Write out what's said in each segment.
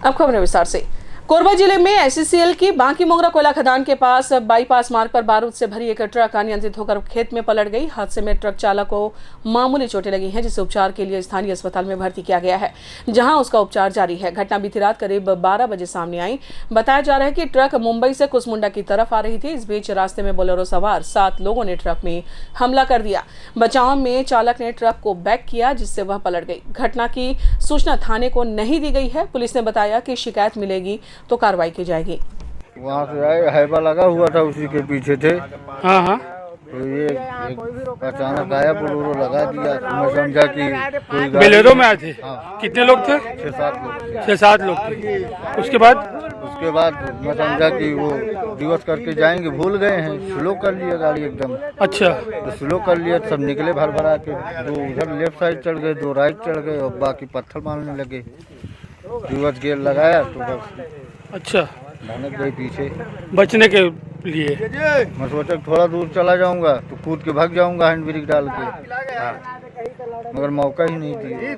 अब खबरें विस्तार से। कोरबा जिले में एससीएल की बांकी मोगरा कोयला खदान के पास बाईपास मार्ग पर बारूद से भरी एक ट्रक अनियंत्रित होकर खेत में पलट गई। हादसे में ट्रक चालक को मामूली चोटें लगी हैं, जिसे उपचार के लिए स्थानीय अस्पताल में भर्ती किया गया है, जहां उसका उपचार जारी है। घटना बीती रात करीब 12 बजे सामने आई। बताया जा रहा है कि ट्रक मुंबई से कुसमुंडा की तरफ आ रही थी। इस बीच रास्ते में बोलेरो सवार 7 लोगों ने ट्रक में हमला कर दिया। बचाव में चालक ने ट्रक को बैक किया, जिससे वह पलट गई। घटना की सूचना थाने को नहीं दी गई है। पुलिस ने बताया कि शिकायत मिलेगी तो कार्रवाई की जाएगी। वहाँ से आए, हाइवा लगा हुआ था, उसी के पीछे थे। हाँ। तो ये अचानक आया, बोलेरो लगा दिया। तो मैं समझा कि कोई बोलेरो में आए थे। हाँ। कितने लोग थे? 6-7 लोग थे। 6-7 लोग थे। उसके बाद मैं समझा कि वो रिवर्स करके जाएंगे, भूल गए हैं, स्लो कर लिया गाड़ी एकदम। अच्छा। तो स्लो कर लिया, सब निकले भर भरा के। 2 उधर लेफ्ट साइड चढ़ गए, 2 राइट चढ़ गए और बाकी पत्थर मारने लगे। रिवर्स गियर लगाया तो बस। अच्छा। भनक गई पीछे। बचने के लिए मैं सोचा थोड़ा दूर चला जाऊंगा तो कूद के भाग जाऊंगा हैंड ब्रेक डाल के, मगर मौका ही नहीं दिया।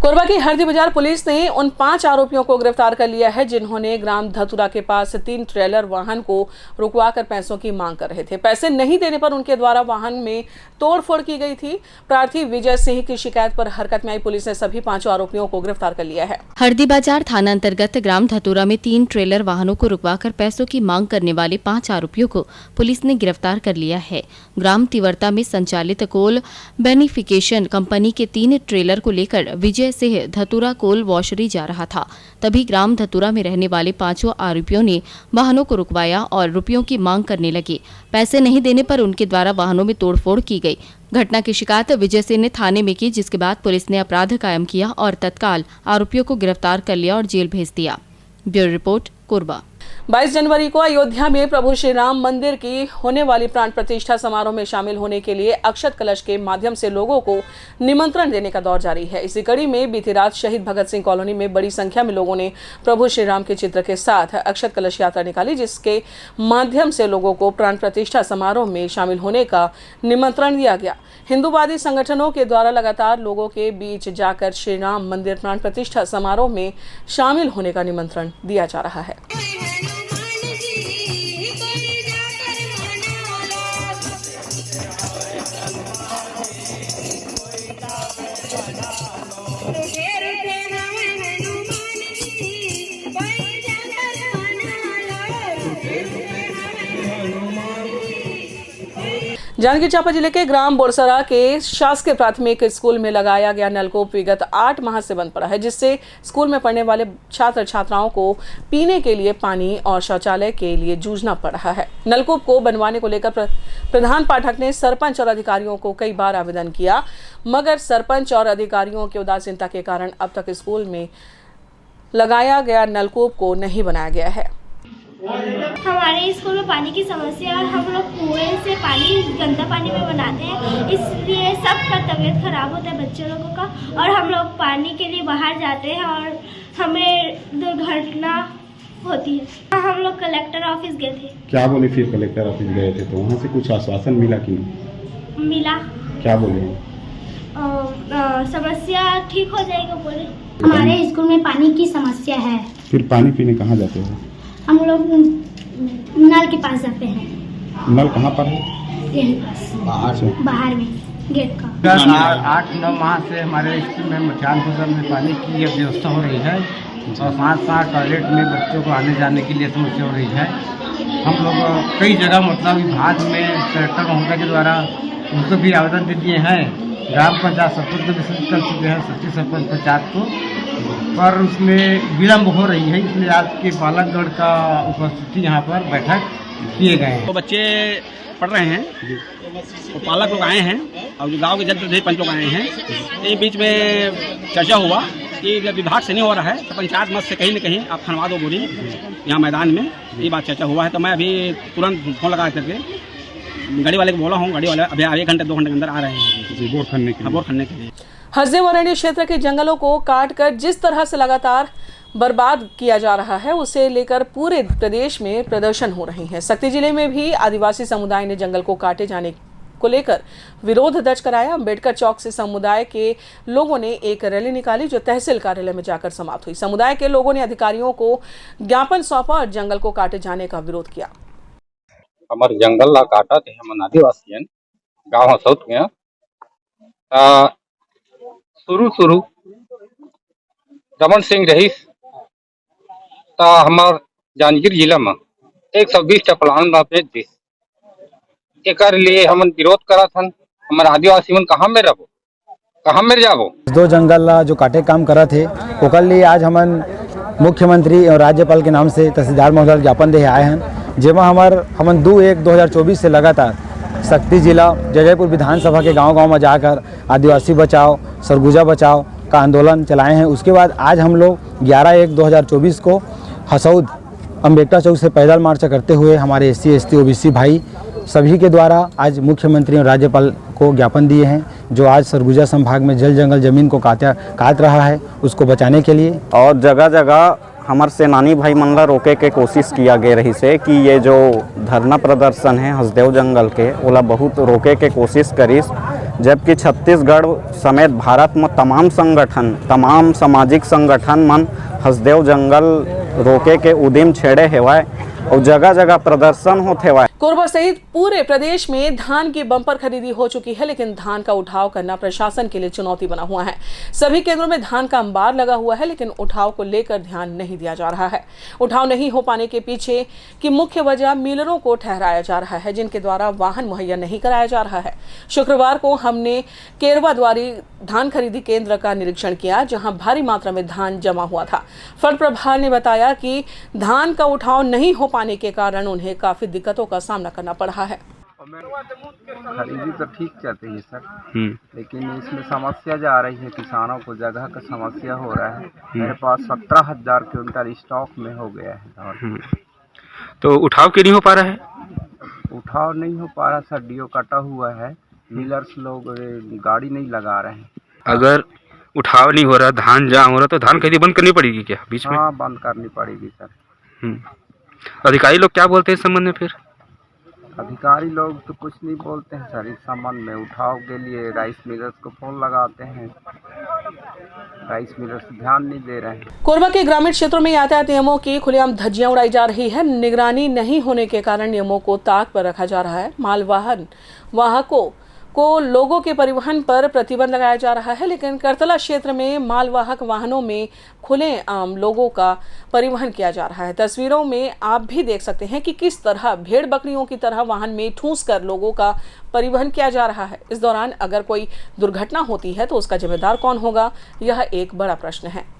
कोरबा की हरदी बाजार पुलिस ने उन 5 आरोपियों को गिरफ्तार कर लिया है, जिन्होंने ग्राम धतुरा के पास 3 ट्रेलर वाहन को रुकवाकर पैसों की मांग कर रहे थे। पैसे नहीं देने पर उनके द्वारा वाहन में तोड़फोड़ की गई थी। प्रार्थी विजय सिंह की शिकायत पर हरकत में आई पुलिस ने सभी 5 आरोपियों को गिरफ्तार कर लिया है। हरदी बाजार थाना अंतर्गत ग्राम धतुरा में 3 ट्रेलर वाहनों को रुकवाकर पैसों की मांग करने वाले 5 आरोपियों को पुलिस ने गिरफ्तार कर लिया है। ग्राम तिवर्ता में संचालित कोल बेनिफिकेशन कंपनी के 3 ट्रेलर को लेकर विजय सिंह धतुरा कोल वॉशरी जा रहा था। तभी ग्राम धतुरा में रहने वाले 5 आरोपियों ने वाहनों को रुकवाया और रुपयों की मांग करने लगे। पैसे नहीं देने पर उनके द्वारा वाहनों में तोड़फोड़ की गई। घटना की शिकायत विजय सिंह ने थाने में की, जिसके बाद पुलिस ने अपराध कायम किया और तत्काल आरोपियों को गिरफ्तार कर लिया और जेल भेज दिया। Bureau report, Korba. 22 जनवरी को अयोध्या में प्रभु श्री राम मंदिर की होने वाली प्राण प्रतिष्ठा समारोह में शामिल होने के लिए अक्षत कलश के माध्यम से लोगों को निमंत्रण देने का दौर जारी है। इसी कड़ी में बीती रात शहीद भगत सिंह कॉलोनी में बड़ी संख्या में लोगों ने प्रभु श्री राम के चित्र के साथ अक्षत कलश यात्रा निकाली, जिसके माध्यम से लोगों को प्राण प्रतिष्ठा समारोह में शामिल होने का निमंत्रण दिया गया। हिंदूवादी संगठनों के द्वारा लगातार लोगों के बीच जाकर श्री राम मंदिर प्राण प्रतिष्ठा समारोह में शामिल होने का निमंत्रण दिया जा रहा है। जांजगीर चांपा जिले के ग्राम बोरसरा के शासकीय प्राथमिक स्कूल में लगाया गया नलकूप विगत 8 माह से बंद पड़ा है, जिससे स्कूल में पढ़ने वाले छात्र छात्राओं को पीने के लिए पानी और शौचालय के लिए जूझना पड़ रहा है। नलकूप को बनवाने को लेकर प्रधान पाठक ने सरपंच और अधिकारियों को कई बार आवेदन किया, मगर सरपंच और अधिकारियों की उदासीनता के कारण अब तक स्कूल में लगाया गया नलकूप को नहीं बनाया गया है। हमारे स्कूल में पानी की समस्या है और हम लोग कुएं से पानी गंदा पानी में बनाते हैं, इसलिए सबका तबीयत खराब होता है बच्चे लोगों का। और हम लोग पानी के लिए बाहर जाते हैं और हमें दुर्घटना होती है। हम लोग कलेक्टर ऑफिस गए थे। क्या बोले फिर कलेक्टर ऑफिस गए थे तो वहाँ से कुछ आश्वासन मिला कि नहीं? मिला। क्या बोले? समस्या ठीक हो जाएगा बोले। हमारे स्कूल में पानी की समस्या है। फिर पानी पीने कहाँ जाते हो? हम लोग नल के पास जाते हैं। नल कहाँ पर है? यहीं पास बाहर में गेट का। 8-9 माह से हमारे स्कूल में मध्याह्न भोजन में पानी की व्यवस्था हो रही है और साथ टॉयलेट में बच्चों को आने जाने के लिए समस्या हो रही है। हम लोग कई जगह मतलब विभाग में कलेक्टर महोदय के द्वारा उनको भी आवेदन दे दिए हैं। ग्राम पंचायत सरपंच को विस्तृत कर चुके हैं, सचिव सरपंच पंचायत को, पर उसमें विलम्ब हो रही है, इसलिए आज के बालकगढ़ का उपस्थिति यहाँ पर बैठक किए गए हैं। तो बच्चे पढ़ रहे हैं, तो पालक लोग आए हैं और जो गांव के जनप्रतिनिधि पंच लोग आए हैं। ये बीच में चर्चा हुआ कि जब विभाग से नहीं हो रहा है तो पंचायत मत से कहीं न कहीं आप खनवा दो बोरी यहाँ मैदान में, ये बात चर्चा हुआ है। तो मैं अभी तुरंत फोन लगा करके गाड़ी वाले को बोला हूँ, गाड़ी वाले अभी 1 घंटे 2 घंटे के अंदर आ रहे हैं बोर खनने के लिए। हरदे अरण्य क्षेत्र के जंगलों को काटकर जिस तरह से लगातार बर्बाद किया जा रहा है, उसे लेकर पूरे प्रदेश में प्रदर्शन हो रहे हैं। शक्ति जिले में भी आदिवासी समुदाय ने जंगल को काटे जाने को लेकर विरोध दर्ज कराया। अम्बेडकर चौक से समुदाय के लोगों ने एक रैली निकाली जो तहसील कार्यालय में जाकर समाप्त हुई। समुदाय के लोगों ने अधिकारियों को ज्ञापन सौंपा और जंगल को काटे जाने का विरोध किया। हमारे जंगल ला काटा थे हम आदिवासी गाँव हसौत में शुरू रमन सिंह रहीस हमार जांजगीर जिला में 120 प्लान भेज दी एक लिए हमन विरोध करा था। हमारे आदिवासी मन कहाँ में रहो, कहाँ में जाबो। 2 जंगल जो काटे काम करा थे ओकर लिए आज हमन मुख्यमंत्री और राज्यपाल के नाम से तहसीलदार महोदय ज्ञापन दे आए हैं, जेमा हमन 2/1/2024 से लगातार शक्ति जिला जजयपुर विधानसभा के गांव-गांव में जाकर आदिवासी बचाओ सरगुजा बचाओ का आंदोलन चलाए हैं। उसके बाद आज हम लोग 11/1/2024 को हसौद अम्बेडकर चौक से पैदल मार्च करते हुए हमारे SC ST OBC भाई सभी के द्वारा आज मुख्यमंत्री और राज्यपाल को ज्ञापन दिए हैं, जो आज सरगुजा संभाग में जल जंगल जमीन को काट रहा है उसको बचाने के लिए। और जगह जगह हमारे सेनानी भाई मन ला रोके के कोशिश किया गया रही से कि ये जो धरना प्रदर्शन है हसदेव जंगल के ओला बहुत रोके के कोशिश करिस, जबकि छत्तीसगढ़ समेत भारत में तमाम सामाजिक संगठन मन हसदेव जंगल रोके के उद्यम छेड़े हेवाय और जगह जगह प्रदर्शन होते हुआ। कोरबा सहित पूरे प्रदेश में धान की बम्पर खरीदी हो चुकी है, लेकिन धान का उठाव करना प्रशासन के लिए चुनौती बना हुआ है। सभी केंद्रों में धान का अंबार लगा हुआ है, लेकिन उठाव को लेकर ध्यान नहीं दिया जा रहा है। उठाव नहीं हो पाने के पीछे की मुख्य वजह मिलरों को ठहराया जा रहा है, जिनके द्वारा वाहन मुहैया नहीं कराया जा रहा है। शुक्रवार को हमने केरवा द्वारी धान खरीदी केंद्र का निरीक्षण किया, जहां भारी मात्रा में धान जमा हुआ था। फल प्रभार ने बताया कि धान का उठाव नहीं हो पाने के कारण उन्हें काफी दिक्कतों का सामना करना पड़ रहा है। खरीदी तो ठीक चलती है सर, लेकिन इसमें समस्या जा रही है, किसानों को जगह का समस्या हो रहा है। मेरे पास 17,000 क्विंटल स्टॉक में हो गया है। तो उठाव क्यों नहीं हो पा रहा है? उठाव नहीं हो पा रहा सर, डीओ कटा हुआ है, डीलर्स लोग गाड़ी नहीं लगा रहे हैं। अगर उठाव नहीं हो रहा, धान जहाँ हो रहा, तो धान खरीदी बंद करनी पड़ेगी क्या बीच में? हाँ, बंद करनी पड़ेगी सर। अधिकारी लोग क्या बोलते हैं इस संबंध में? फिर अधिकारी लोग तो कुछ नहीं बोलते हैं सर इस संबंध में। उठाव के लिए राइस मिलर्स को फोन लगाते हैं, राइस मिलर्स ध्यान नहीं दे रहे हैं। कोरबा के ग्रामीण क्षेत्रों में यातायात नियमों की खुलेआम धज्जियां उड़ाई जा रही है। निगरानी नहीं होने के कारण नियमों को ताक पर रखा जा रहा है। मालवाहन वाहकों को लोगों के परिवहन पर प्रतिबंध लगाया जा रहा है, लेकिन करतला क्षेत्र में मालवाहक वाहनों में खुलेआम लोगों का परिवहन किया जा रहा है। तस्वीरों में आप भी देख सकते हैं कि किस तरह भेड़ बकरियों की तरह वाहन में ठूंस कर लोगों का परिवहन किया जा रहा है। इस दौरान अगर कोई दुर्घटना होती है तो उसका जिम्मेदार कौन होगा, यह एक बड़ा प्रश्न है।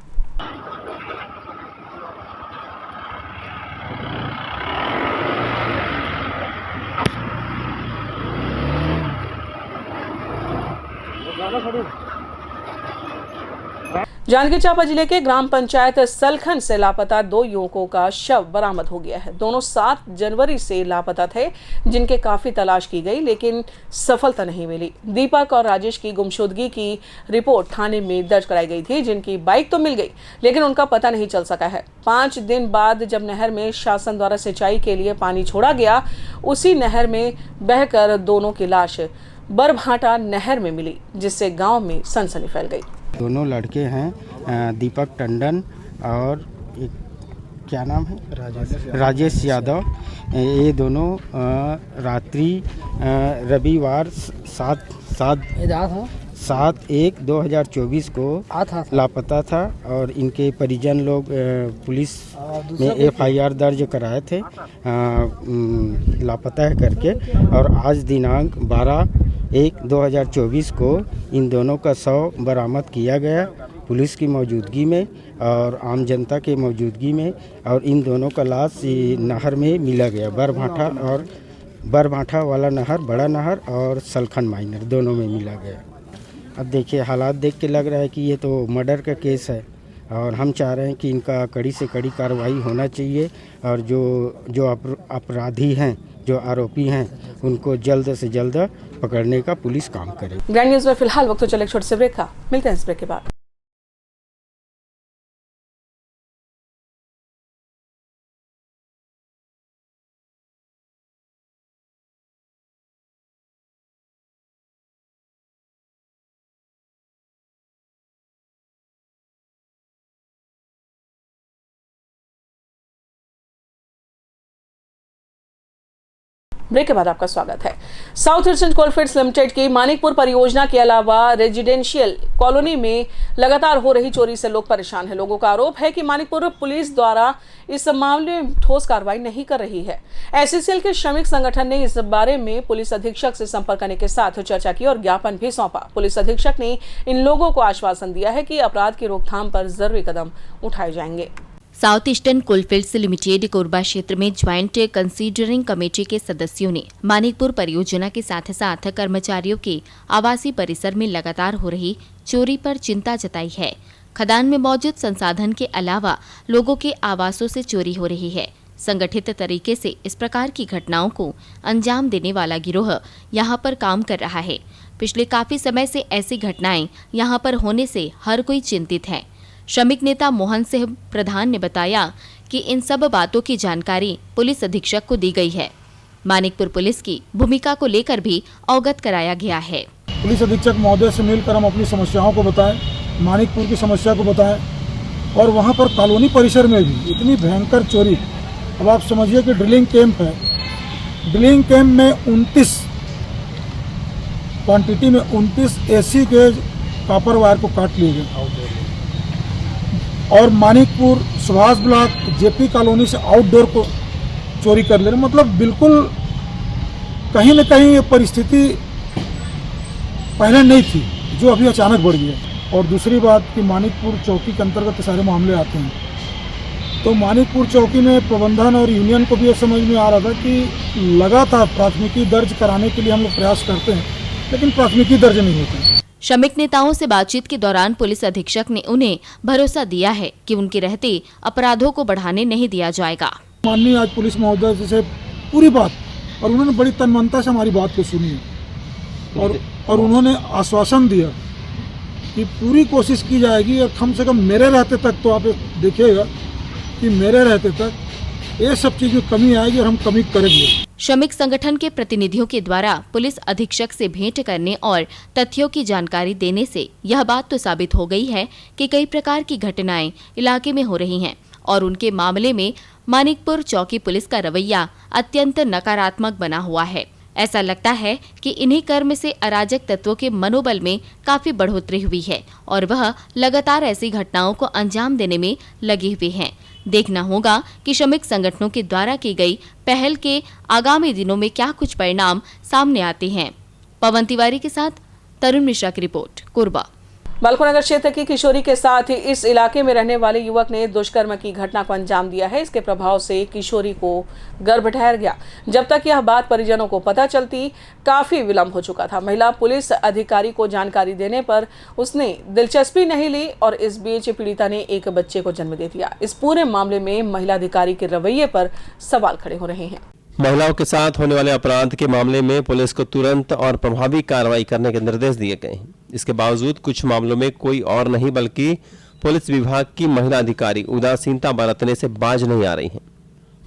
जांजगीर चांपा जिले के ग्राम पंचायत सलखन से लापता 2 युवकों का शव बरामद हो गया है। दोनों 7 जनवरी से लापता थे, जिनके काफी तलाश की गई लेकिन सफलता नहीं मिली। दीपक और राजेश की गुमशुदगी की रिपोर्ट थाने में दर्ज कराई गई थी, जिनकी बाइक तो मिल गई लेकिन उनका पता नहीं चल सका है। 5 दिन बाद जब नहर में शासन द्वारा सिंचाई के लिए पानी छोड़ा गया, उसी नहर में बहकर दोनों की लाश बरभाटा नहर में मिली, जिससे गाँव में सनसनी फैल गई। दोनों लड़के हैं, दीपक टंडन और एक क्या नाम है राजेश यादव। ये दोनों रात्रि रविवार 7/1/2024 को लापता था और इनके परिजन लोग पुलिस में FIR दर्ज कराए थे लापता है करके। और आज दिनांक 12/1/2024 को इन दोनों का शव बरामद किया गया पुलिस की मौजूदगी में और आम जनता के मौजूदगी में। और इन दोनों का लाश नहर में मिला गया, बरभाटा वाला नहर, बड़ा नहर और सलखन माइनर दोनों में मिला गया। अब देखिए हालात देख के लग रहा है कि ये तो मर्डर का केस है और हम चाह रहे हैं कि इनका कड़ी से कड़ी कार्रवाई होना चाहिए और जो अपराधी हैं, जो आरोपी हैं, उनको जल्द से जल्द पकड़ने का पुलिस काम करे। ग्रैंड न्यूज में फिलहाल वक्त तो चले छोटे से ब्रेक का, मिलते हैं इस ब्रेक के बाद। ब्रेक के बाद आपका स्वागत है। साउथ ईस्टर्न कोलफील्ड्स लिमिटेड की मानिकपुर परियोजना के अलावा रेजिडेंशियल कॉलोनी में लगातार हो रही चोरी से लोग परेशान हैं। लोगों का आरोप है कि मानिकपुर पुलिस द्वारा इस मामले में ठोस कार्रवाई नहीं कर रही है। एससीएल के श्रमिक संगठन ने इस बारे में पुलिस अधीक्षक से संपर्क करने के साथ चर्चा की और ज्ञापन भी सौंपा। पुलिस अधीक्षक ने इन लोगों को आश्वासन दिया है कि अपराध की रोकथाम पर जरूरी कदम उठाए जाएंगे। South eastern coalfields limited Korba क्षेत्र में ज्वाइंट कंसीडरिंग कमेटी के सदस्यों ने मानिकपुर परियोजना के साथ साथ कर्मचारियों के आवासीय परिसर में लगातार हो रही चोरी पर चिंता जताई है। खदान में मौजूद संसाधन के अलावा लोगों के आवासों से चोरी हो रही है। संगठित तरीके से इस प्रकार की घटनाओं को अंजाम देने वाला गिरोह यहां पर काम कर रहा है। पिछले काफी समय से ऐसी घटनाएं यहां पर होने से हर कोई चिंतित है। श्रमिक नेता मोहन सिंह प्रधान ने बताया कि इन सब बातों की जानकारी पुलिस अधीक्षक को दी गई है। मानिकपुर पुलिस की भूमिका को लेकर भी अवगत कराया गया है। पुलिस अधीक्षक महोदय से मिलकर हम अपनी समस्याओं को बताएं, मानिकपुर की समस्या को बताएं और वहां पर कॉलोनी परिसर में भी इतनी भयंकर चोरी। अब आप समझिए कि ड्रिलिंग कैंप है, ड्रिलिंग कैंप में 29 क्वांटिटी में 29 एसी के कॉपर वायर को काट लिए गए और Manikpur Subhash block JP colony से आउटडोर को चोरी कर ले रहे। मतलब बिल्कुल कहीं न कहीं ये परिस्थिति पहले नहीं थी जो अभी अचानक बढ़ गई है। और दूसरी बात कि मानिकपुर चौकी के अंतर्गत सारे मामले आते हैं, तो मानिकपुर चौकी में प्रबंधन और यूनियन को भी ये समझ में आ रहा था कि लगातार प्राथमिकी दर्ज कराने के लिए हम लोग प्रयास करते हैं, लेकिन प्राथमिकी दर्ज नहीं होती। श्रमिक नेताओं से बातचीत के दौरान पुलिस अधीक्षक ने उन्हें भरोसा दिया है कि उनके रहते अपराधों को बढ़ाने नहीं दिया जाएगा। माननीय आज पुलिस महोदय से पूरी बात और उन्होंने बड़ी तन्मयता से हमारी बात को सुनी और उन्होंने आश्वासन दिया कि पूरी कोशिश की जाएगी और कम से कम मेरे रहते तक, तो आप देखिएगा कि मेरे रहते तक ये सब चीज में कमी आएगी और हम कमी करेंगे। श्रमिक संगठन के प्रतिनिधियों के द्वारा पुलिस अधीक्षक से भेंट करने और तथ्यों की जानकारी देने से यह बात तो साबित हो गई है कि कई प्रकार की घटनाएं इलाके में हो रही हैं और उनके मामले में मानिकपुर चौकी पुलिस का रवैया अत्यंत नकारात्मक बना हुआ है। ऐसा लगता है कि इन्हीं कर्म से अराजक तत्वों के मनोबल में काफी बढ़ोतरी हुई है और वह लगातार ऐसी घटनाओं को अंजाम देने में लगे हुए हैं। देखना होगा कि श्रमिक संगठनों के द्वारा की गई पहल के आगामी दिनों में क्या कुछ परिणाम सामने आते हैं। पवन तिवारी के साथ तरुण मिश्रा की रिपोर्ट, कोरबा। बालकोनगर क्षेत्र की किशोरी के साथ ही इस इलाके में रहने वाले युवक ने दुष्कर्म की घटना को अंजाम दिया है। इसके प्रभाव से किशोरी को गर्भ ठहर गया। जब तक यह बात परिजनों को पता चलती काफी विलंब हो चुका था। महिला पुलिस अधिकारी को जानकारी देने पर उसने दिलचस्पी नहीं ली और इस बीच पीड़िता ने एक बच्चे को जन्म दे दिया। इस पूरे मामले में महिला अधिकारी के रवैये पर सवाल खड़े हो रहे हैं। महिलाओं के साथ होने वाले अपराध के मामले में पुलिस को तुरंत और प्रभावी कार्रवाई करने के निर्देश दिए गए हैं। इसके बावजूद कुछ मामलों में कोई और नहीं बल्कि पुलिस विभाग की महिला अधिकारी उदासीनता बरतने से बाज नहीं आ रही हैं।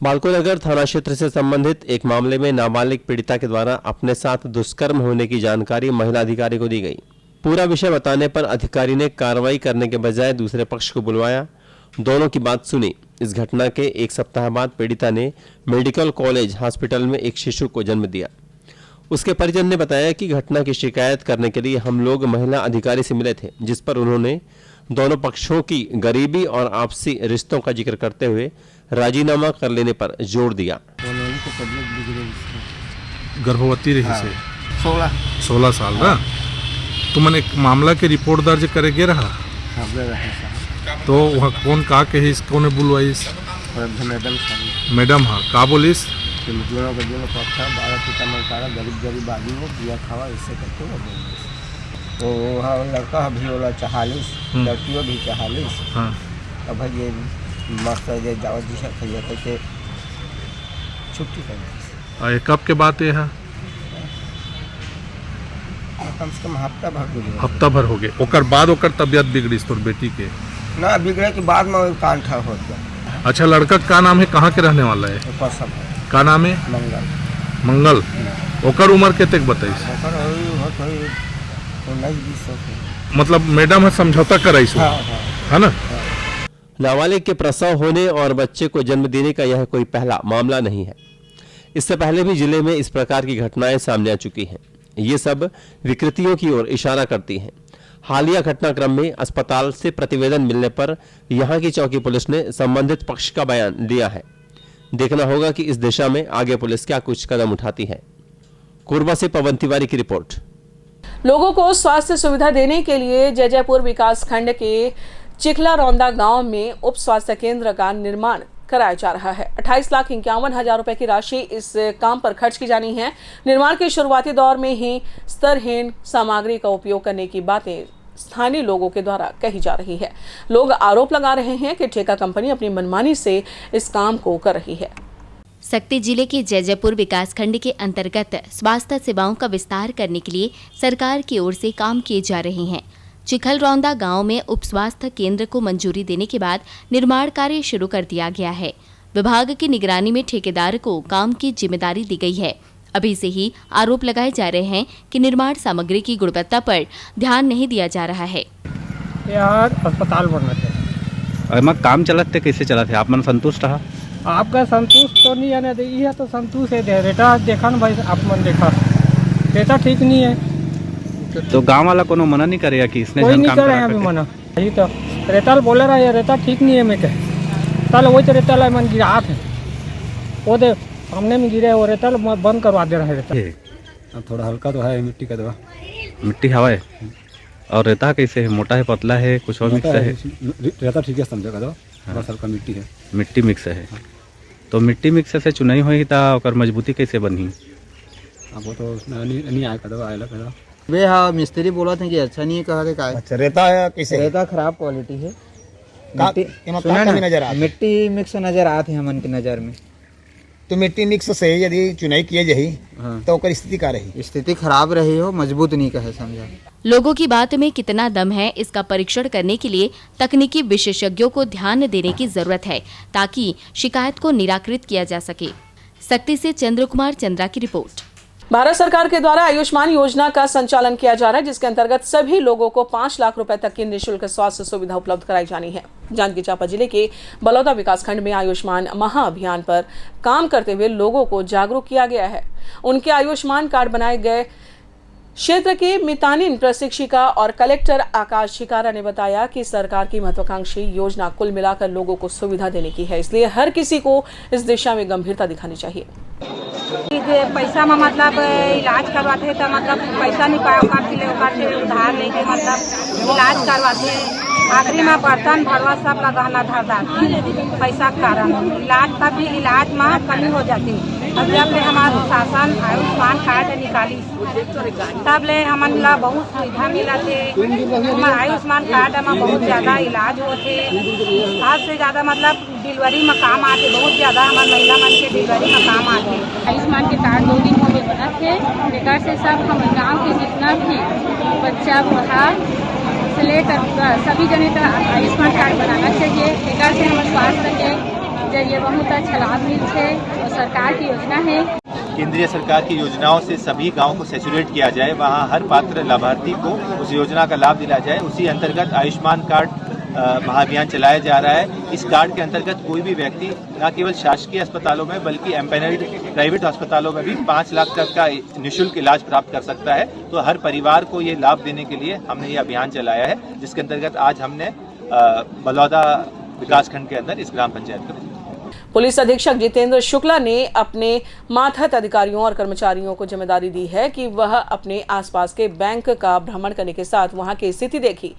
बालकोनगर थाना क्षेत्र से संबंधित एक मामले में नाबालिग पीड़िता के द्वारा अपने साथ दुष्कर्म होने की जानकारी महिला अधिकारी को दी गई। पूरा विषय बताने पर अधिकारी ने कार्रवाई करने के बजाय दूसरे पक्ष को बुलवाया, दोनों की बात सुनी। इस घटना के एक सप्ताह बाद पीड़िता ने मेडिकल कॉलेज हॉस्पिटल में एक शिशु को जन्म दिया। उसके परिजन ने बताया कि घटना की शिकायत करने के लिए हम लोग महिला अधिकारी से मिले थे, जिस पर उन्होंने दोनों पक्षों की गरीबी और आपसी रिश्तों का जिक्र करते हुए राजीनामा कर लेने पर जोर दिया। गर्भवती रही से 16 साल ना, तो मैंने मामला के रिपोर्ट दर्ज करे रहा, तो वहाँ कौन कहा के है, कौन बुलवाई? मैडम हाँ का बोलिस? गरीब आदमी हो पिया खावा इससे करके तो वहाँ लड़का भी होला 40, लड़कियों भी 40। हाँ। अब भाई ये मस्त जावत जी करके छुट्टी कर दी। कब के बात है? कम से कम हफ्ता भर हो गए। ओकर बाद ओकर तबियत बिगड़ी तोर बेटी के? ना बिगड़े के बाद में कान ठा हो गया। अच्छा, लड़का का नाम है, कहाँ के रहने वाला है? का नाम है? मंगल। ओकर उम्र कितने बताई? मतलब मैडम है समझौता कराई है ना? नाबालिग के प्रसव होने और बच्चे को जन्म देने का यह कोई पहला मामला नहीं है। इससे पहले भी जिले में इस प्रकार की घटनाएं सामने आ चुकी हैं। ये सब विकृतियों की ओर इशारा करती हैं। हालिया घटनाक्रम में अस्पताल से प्रतिवेदन मिलने पर यहां की चौकी पुलिस ने संबंधित पक्ष का बयान लिया है। देखना होगा कि इस दिशा में आगे पुलिस क्या कुछ कदम उठाती है। कोरबा से पवन तिवारी की रिपोर्ट। लोगों को स्वास्थ्य सुविधा देने के लिए जयजयपुर विकास खंड के चिखला रौंदा गांव में उप स्वास्थ्य केंद्र का निर्माण कराया जा रहा है। 28,51,000 रुपए की राशि इस काम पर खर्च की जानी है। निर्माण के शुरुआती दौर में ही स्तरहीन सामग्री का उपयोग करने की बातें स्थानीय लोगों के द्वारा कही जा रही है। लोग आरोप लगा रहे हैं कि ठेका कंपनी अपनी मनमानी से इस काम को कर रही है। सक्ती जिले के जयजयपुर विकासखंड के अंतर्गत स्वास्थ्य सेवाओं का विस्तार करने के लिए सरकार की ओर से काम किए जा रहे हैं। चिखलरौंदा गांव में उप स्वास्थ्य केंद्र को मंजूरी देने के बाद निर्माण कार्य शुरू कर दिया गया है। विभाग की निगरानी में ठेकेदार को काम की जिम्मेदारी दी गई है। अभी से ही आरोप लगाए जा रहे हैं कि निर्माण सामग्री की गुणवत्ता पर ध्यान नहीं दिया जा रहा है। यार अस्पताल बनना चाहिए। और काम चलते कैसे चला थे आप मन संतुष्ट रहा? आपका संतुष्ट तो नहीं है, ये तो संतुष्ट है। रेटा देखा ना भाई, आप मन देखा रेटा ठीक नहीं है तो गांव वाला कोनो मना नहीं करेगा कि इसने कोई नहीं करे अभी मना। यही तो रेटा बोले रहा है, रेटा ठीक नहीं है। मैं कह चल वही तो रेटा मन गिरा थे, वो दे सामने में गिरे, वो रेता बंद करवा दे रहा है। रेता अब थोड़ा हल्का तो है, मिट्टी का दवा, मिट्टी हवा है। और रेता कैसे है, मोटा है पतला है कुछ और मिक्स है? रेता ठीक है समझेगा दवा, बस हल्का मिट्टी है, मिट्टी मिक्स है। तो मिट्टी मिक्स से चुनाई हुई था और मजबूती कैसे बनी? अब वो तो नहीं आएगा दवा, आएगा दवा। वे हाँ मिस्त्री बोला था कि अच्छा नहीं कहा कि काय। अच्छा रेता है कैसे? रेता खराब क्वालिटी है। मिट्टी मिक्स नजर आती है मन की नजर में। तो मिट्टी मिक्स से यदि चुनाई किए जाही तो ओकर स्थिति का रही? स्थिति खराब रही हो, मजबूत नहीं कहे समझा। लोगों की बात में कितना दम है, इसका परीक्षण करने के लिए तकनीकी विशेषज्ञों को ध्यान देने की जरूरत है ताकि शिकायत को निराकृत किया जा सके। सक्ती से चंद्र कुमार चंद्रा की रिपोर्ट। भारत सरकार के द्वारा आयुष्मान योजना का संचालन किया जा रहा है, जिसके अंतर्गत सभी लोगों को 5 लाख रुपए तक की निःशुल्क स्वास्थ्य सुविधा उपलब्ध कराई जानी है। जांजगीर चांपा जिले के बलौदा विकासखंड में आयुष्मान महाअभियान पर काम करते हुए लोगों को जागरूक किया गया है। उनके आयुष्मान कार्ड बनाए गए क्षेत्र के मितानिन प्रशिक्षिका और कलेक्टर आकाश शिकारा ने बताया कि सरकार की महत्वाकांक्षी योजना कुल मिलाकर लोगों को सुविधा देने की है, इसलिए हर किसी को इस दिशा में गंभीरता दिखानी चाहिए। पैसा में मतलब इलाज करवाते तो मतलब पैसा नहीं पाए उधार लेके मतलब इलाज करवाते। आखिरी में बर्तन भरवा सब लगाना धरदा पैसा के कारण इलाज, तब भी इलाज में कमी हो जाती। और जब ले हमारा शासन आयुष्मान कार्ड निकाली तब ले हमन ला बहुत सुविधा मिला थे। आयुष्मान कार्ड में बहुत ज़्यादा इलाज होते, आज से ज़्यादा मतलब डिलीवरी में काम आते, बहुत ज़्यादा हमारे महिला मन के डिलीवरी में काम आते। आयुष्मान के कार्ड 2 दिन में बना थे, बेकार से सब हम गाँव के जितना भी बच्चा बूढ़ा से लेकर सभी जने का आयुष्मान कार्ड बनाना चाहिए। बेकार से हमारे स्वास्थ्य के जरिए बहुत अच्छा लाभ मिलते और सरकार की योजना है। केंद्रीय सरकार की योजनाओं से सभी गांव को सैचुरेट किया जाए, वहां हर पात्र लाभार्थी को उस योजना का लाभ दिलाया जाए। उसी अंतर्गत आयुष्मान कार्ड महाअभियान चलाया जा रहा है। इस कार्ड के अंतर्गत कोई भी व्यक्ति न केवल शासकीय अस्पतालों में बल्कि एम्पैनल्ड प्राइवेट अस्पतालों में भी 5 लाख तक का निःशुल्क इलाज प्राप्त कर सकता है। तो हर परिवार को ये लाभ देने के लिए हमने ये अभियान चलाया है, जिसके अंतर्गत आज हमने बलौदा विकासखंड के अंदर इस ग्राम पंचायत को। पुलिस अधीक्षक जितेंद्र शुक्ला ने अपने मातहत अधिकारियों और कर्मचारियों को जिम्मेदारी दी है कि वह अपने आसपास के बैंक का भ्रमण करने के साथ वहां की स्थिति देखी।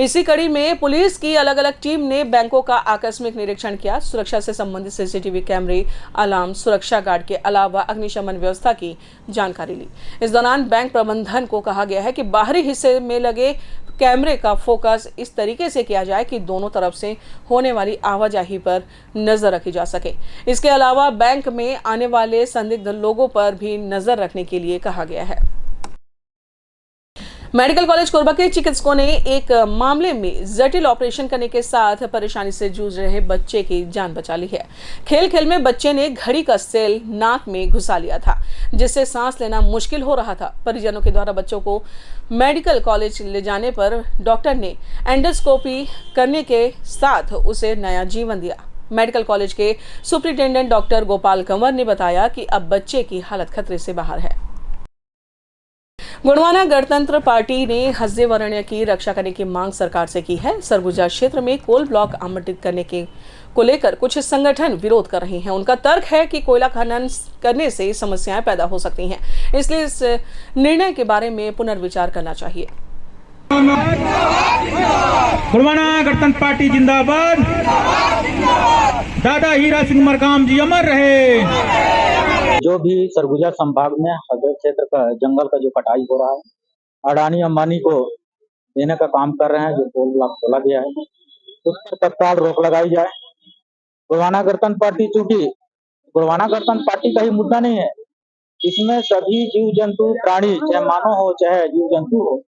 इसी कड़ी में पुलिस की अलग अलग टीम ने बैंकों का आकस्मिक निरीक्षण किया। सुरक्षा से संबंधित सीसीटीवी कैमरे, अलार्म, सुरक्षा गार्ड के अलावा अग्निशमन व्यवस्था की जानकारी ली। इस दौरान बैंक प्रबंधन को कहा गया है कि बाहरी हिस्से में लगे कैमरे का फोकस इस तरीके से किया जाए कि दोनों तरफ से होने वाली आवाजाही पर नजर रखी जा सके। इसके अलावा बैंक में आने वाले संदिग्ध लोगों पर भी नजर रखने के लिए कहा गया है। मेडिकल कॉलेज कोरबा के चिकित्सकों ने एक मामले में जटिल ऑपरेशन करने के साथ परेशानी से जूझ रहे बच्चे की जान बचा ली है। खेल खेल में बच्चे ने घड़ी का सेल नाक में घुसा लिया था, जिससे सांस लेना मुश्किल हो रहा था। परिजनों के द्वारा बच्चों को मेडिकल कॉलेज ले जाने पर डॉक्टर ने एंडोस्कोपी करने के साथ उसे नया जीवन दिया। मेडिकल कॉलेज के सुपरिटेंडेंट डॉक्टर गोपाल कंवर ने बताया कि अब बच्चे की हालत खतरे से बाहर है। गोंडवाना गणतंत्र पार्टी ने हसदेव वरण्य की रक्षा करने की मांग सरकार से की है। सरगुजा क्षेत्र में कोल ब्लॉक आवंटित करने को लेकर कुछ संगठन विरोध कर रहे हैं। उनका तर्क है कि कोयला खनन करने से समस्याएं पैदा हो सकती हैं, इसलिए इस निर्णय के बारे में पुनर्विचार करना चाहिए। गोंडवाना गणतंत्र पार्टी जिंदाबाद। दादा हीरा सिंह मरकाम जी अमर रहे। जो भी सरगुजा संभाग में हसदेव क्षेत्र का जंगल का जो कटाई हो रहा है, अडानी अंबानी को देने का काम कर रहे हैं, जो कोल ब्लॉक खोला गया है उस पर तत्काल रोक लगाई जाए। गोंडवाना गणतंत्र पार्टी, चूंकि गोंडवाना गणतंत्र पार्टी का ही मुद्दा नहीं है, इसमें सभी जीव जंतु प्राणी, चाहे मानव हो चाहे जीव जंतु हो,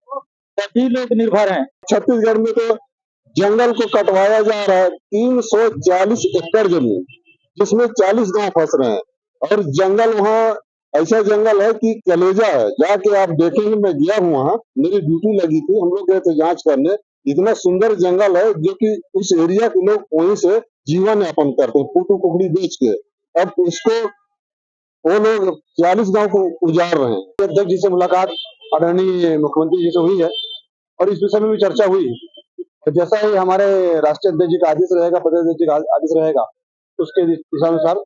सभी लोग निर्भर हैं। छत्तीसगढ़ में तो जंगल को कटवाया जा रहा है, 340 एकड़ जमीन, जिसमें 40 गांव फंस रहे हैं। और जंगल वहाँ ऐसा जंगल है कि कलेजा है, जाके आप देखेंगे। मैं गया हूँ वहाँ, मेरी ड्यूटी लगी थी, हम लोग गए थे जांच करने। इतना सुंदर जंगल है जो कि उस एरिया के लोग वहीं से जीवन यापन करते हैं, पुटू कुकड़ी बेच के। अब उसको वो लोग 40 गांव को उजाड़ रहे हैं। अध्यक्ष जी से मुलाकात आदरणीय मुख्यमंत्री जी से हुई है और इस विषय में भी चर्चा हुई। तो जैसा ही हमारे राष्ट्रीय अध्यक्ष जी का आदेश रहेगा, प्रदेश अध्यक्ष जी का आदेश रहेगा, उसके दिशानुसार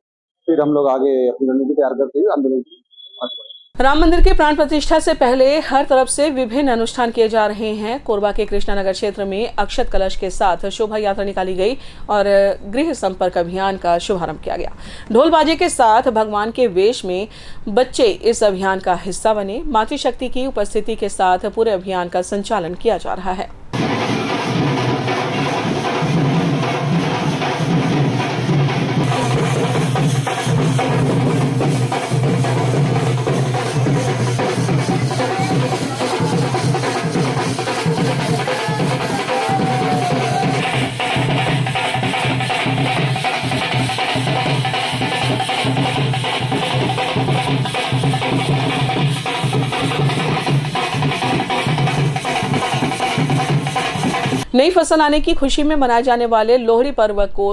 फिर हम लोग आगे अपनी रणनीति तैयार करते हुए आंदोलन की। राम मंदिर के प्राण प्रतिष्ठा से पहले हर तरफ से विभिन्न अनुष्ठान किए जा रहे हैं। कोरबा के कृष्णानगर क्षेत्र में अक्षत कलश के साथ शोभा यात्रा निकाली गई और गृह संपर्क अभियान का शुभारंभ किया गया। ढोल बाजे के साथ भगवान के वेश में बच्चे इस अभियान का हिस्सा बने। मातृशक्ति की उपस्थिति के साथ पूरे अभियान का संचालन किया जा रहा है। नई फसल आने की खुशी में मनाए जाने वाले लोहड़ी पर्व को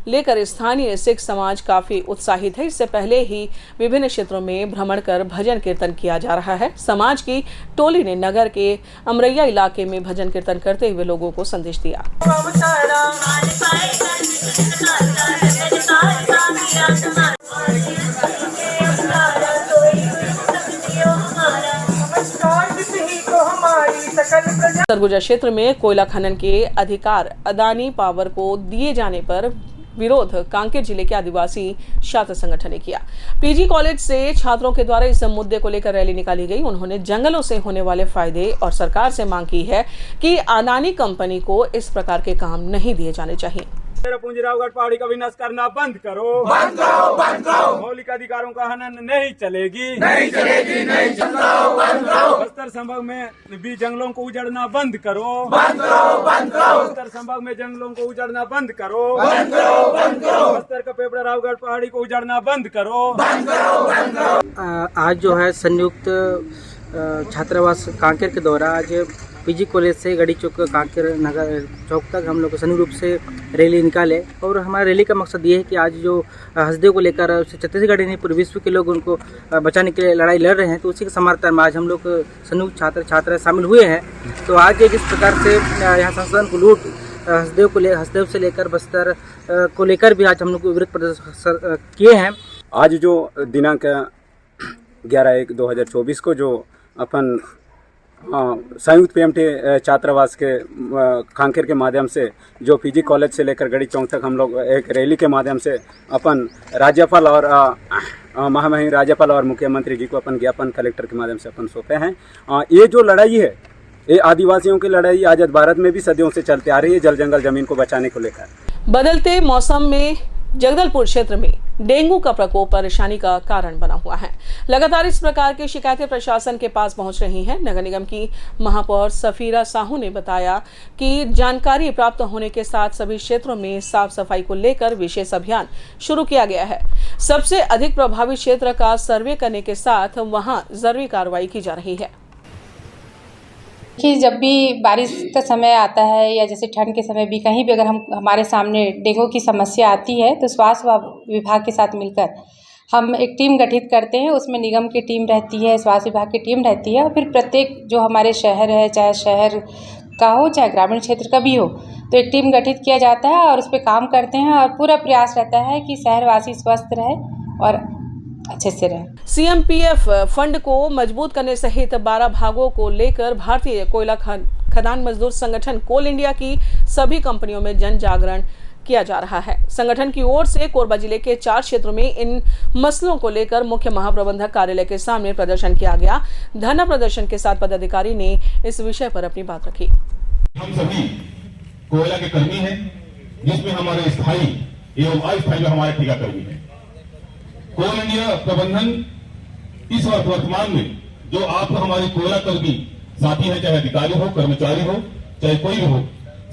लेकर स्थानीय सिख समाज काफी उत्साहित है। इससे पहले ही विभिन्न क्षेत्रों में भ्रमण कर भजन कीर्तन किया जा रहा है। समाज की टोली ने नगर के अमरैया इलाके में भजन कीर्तन करते हुए लोगों को संदेश दिया। सरगुजा क्षेत्र में कोयला खनन के अधिकार अडानी पावर को दिए जाने पर विरोध कांकेर जिले के आदिवासी छात्र संगठन ने किया। पीजी कॉलेज से छात्रों के द्वारा इस मुद्दे को लेकर रैली निकाली गई। उन्होंने जंगलों से होने वाले फायदे और सरकार से मांग की है कि अडानी कंपनी को इस प्रकार के काम नहीं दिए जाने चाहिए। पूंजीरावगढ़ पहाड़ी का विनाश करना बंद करो, बंद करो, बंद करो। मौलिक अधिकारों का हनन नहीं चलेगी, नहीं चलेगी, नहीं चलेगा, बंद करो। बस्तर संभाग में भी जंगलों को उजाड़ना बंद करो, बंद करो, बंद करो। बस्तर संभाग में जंगलों को उजाड़ना बंद करो, बंद करो, बंद करो। बस्तर का पेपड़ा रावगढ़ पहाड़ी को उजाड़ना बंद करो, बंद करो, बंद करो। आज जो है संयुक्त छात्रावास कांकेर के द्वारा आज पीजी कॉलेज से गड़ी चौक कांकेर नगर चौक तक हम लोग संयुक्त रूप से रैली निकाले। और हमारा रैली का मकसद ये है कि आज जो हसदेव को लेकर छत्तीसगढ़ नहीं पूरे विश्व के लोग उनको बचाने के लिए लड़ाई लड़ रहे हैं, तो उसी के समर्थन में आज हम लोग संयुक्त छात्र शामिल हुए हैं। तो आज जिस प्रकार से यहाँ संस्थान को लूट हसदेव से लेकर बस्तर को लेकर भी आज हम लोग विरोध प्रदर्शन किए हैं। आज जो दिनांक 11/1/2024 को जो अपन संयुक्त पीएमटी छात्रावास के कांकेर के माध्यम से जो पीजी कॉलेज से लेकर गड़ी चौक तक हम लोग एक रैली के माध्यम से अपन राज्यपाल और महामहिम राज्यपाल और मुख्यमंत्री जी को अपन ज्ञापन कलेक्टर के माध्यम से अपन सौंपे हैं। ये जो लड़ाई है, ये आदिवासियों की लड़ाई आजाद भारत में भी सदियों से चलती आ रही है, जल जंगल जमीन को बचाने को लेकर। बदलते मौसम में जगदलपुर क्षेत्र में डेंगू का प्रकोप परेशानी का कारण बना हुआ है। लगातार इस प्रकार की शिकायतें प्रशासन के पास पहुंच रही हैं। नगर निगम की महापौर सफीरा साहू ने बताया कि जानकारी प्राप्त होने के साथ सभी क्षेत्रों में साफ सफाई को लेकर विशेष अभियान शुरू किया गया है। सबसे अधिक प्रभावित क्षेत्र का सर्वे करने के साथ वहां जरूरी कार्रवाई की जा रही है। कि जब भी बारिश का समय आता है या जैसे ठंड के समय भी कहीं भी अगर हमारे सामने डेंगू की समस्या आती है तो स्वास्थ्य विभाग के साथ मिलकर हम एक टीम गठित करते हैं। उसमें निगम की टीम रहती है, स्वास्थ्य विभाग की टीम रहती है और फिर प्रत्येक जो हमारे शहर है, चाहे शहर का हो चाहे ग्रामीण क्षेत्र का भी हो, तो एक टीम गठित किया जाता है और उस पर काम करते हैं और पूरा प्रयास रहता है कि शहरवासी स्वस्थ रहे और अच्छे से रहे। CMPF फंड को मजबूत करने सहित 12 भागों को लेकर भारतीय कोयला खदान मजदूर संगठन कोल इंडिया की सभी कंपनियों में जन जागरण किया जा रहा है। संगठन की ओर से कोरबा जिले के 4 क्षेत्रों में इन मसलों को लेकर मुख्य महाप्रबंधक कार्यालय के सामने प्रदर्शन किया गया। धरना प्रदर्शन के साथ पदाधिकारी ने इस विषय पर अपनी बात रखी। हम सभी कोयला के कर्मी हैं, जिसमें हमारे स्थायी एवं अस्थायी हमारे ठेका कर्मी हैं। कोल इंडिया प्रबंधन इस वर्तमान में जो आप हमारे कोयला कर्मी साथी हैं, चाहे अधिकारी हो, कर्मचारी हो, चाहे कोई भी हो,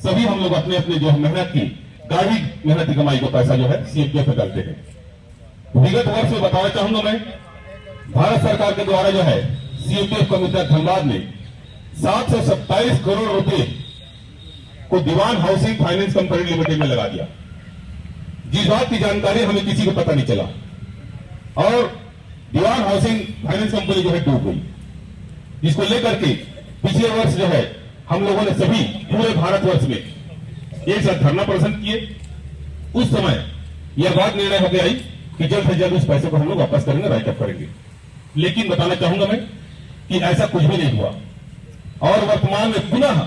सभी हम लोग अपने अपने जो मेहनत की गाढ़ी मेहनत की कमाई का पैसा जो है CMPF पे डालते हैं। विगत वर्ष में बताना चाहूंगा मैं, भारत सरकार के द्वारा जो है CMPF कमिश्नर धनबाद ने 727 करोड़ रुपए को दीवान हाउसिंग फाइनेंस कंपनी लिमिटेड में लगा दिया, जिस बात की जानकारी हमें किसी को पता नहीं चला और दीवान हाउसिंग फाइनेंस कंपनी जो है डूब गई, जिसको लेकर के पिछले वर्ष जो है हम लोगों ने सभी पूरे भारतवर्ष में एक साथ धरना प्रदर्शन किए। उस समय यह बात निर्णय हो गया कि जल्द से जल्द उस पैसे को हम लोग वापस करेंगे, राइट अप करेंगे। लेकिन बताना चाहूंगा मैं कि ऐसा कुछ भी नहीं हुआ और वर्तमान में पुनः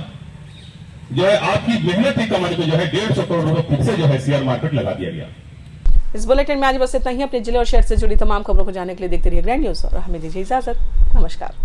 जो है आपकी मेहनत की कमाई को जो है 150 करोड़ रुपए फिर से जो है शेयर मार्केट लगा दिया गया। इस बुलेटिन में आज बस इतना ही। अपने जिले और शहर से जुड़ी तमाम खबरों को जानने के लिए देखते रहिए ग्रैंड न्यूज और हमें दीजिए इजाजत। नमस्कार।